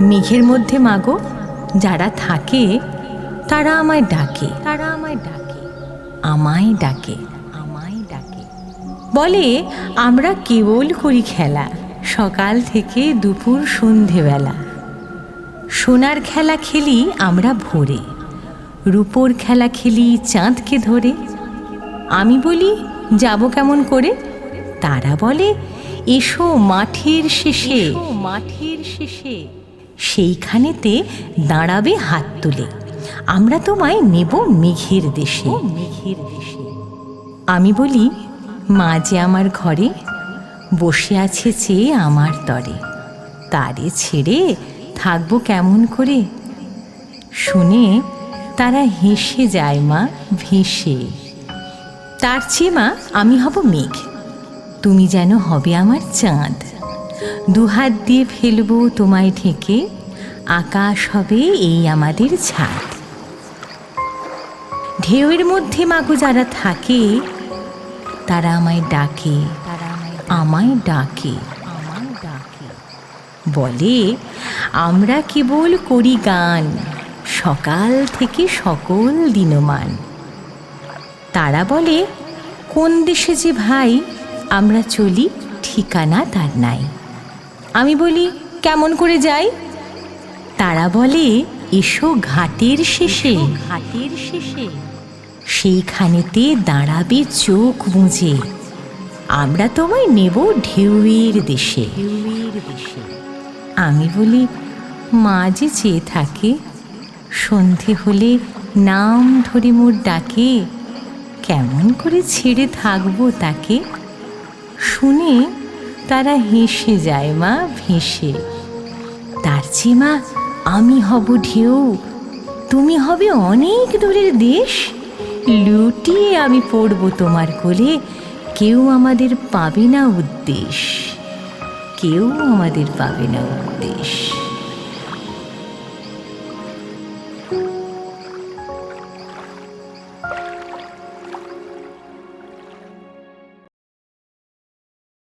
মেঘের মধ্যে মাগো যারা থাকে তারা আমায় ডাকে, আমায় ডাকে, বলে আমরা কেবল করি খেলা, সকাল থেকে দুপুর সন্ধেবেলা। সোনার খেলা খেলি আমরা ভোরে, রূপোর খেলা খেলি চাঁদকে ধরে। আমি বলি যাব কেমন করে, তারা বলে এসো মাঠের শেষে, সেইখানেতে দাঁড়াবে হাত তুলে, আমরা তোমায় নেব মেঘের দেশে। আমি বলি মা যে আমার ঘরে বসে আছে চেয়ে আমার তরে, তারে ছেড়ে থাকবো কেমন করে। শুনে তারা হেসে যায় মা ভেসে। তার চেয়ে মা আমি হব মেঘ, তুমি যেন হবে আমার চাঁদ। দুহাত দিয়ে ফেলবো তোমায় ঢেকে, আকাশ হবে এই আমাদের ছাদ। ঢেউয়ের মধ্যে মাগো যারা থাকে তারা আমায় ডাকে, আমায় ডাকে, বলে আমরা কেবল করি গান, সকাল থেকে সকল দিনমান। তারা বলে কোন দেশে যে ভাই আমরা চলি, ঠিকানা তার নাই। আমি বলি কেমন করে যাই, তারা বলে এসো ঘাটের শেষে, সেইখানেতে দাঁড়াবে চোখ বুজে, আমরা তোমায় নেব ঢেউয়ের দেশে। আমি বলি মা যে চেয়ে থাকে, সন্ধে হলে নাম ধরে মোর ডাকে, কেমন করে ছেড়ে থাকবো তাকে। শুনে তারা হেসে যায় মা ভেসে। তার চেয়ে মা আমি হব ঢেউ, তুমি হবে অনেক দূরের দেশ, লুটিয়ে আমি পড়ব তোমার কোলে, কেউ আমাদের পাবে না উদ্দেশ, কেউ আমাদের পাবে না উদ্দেশ।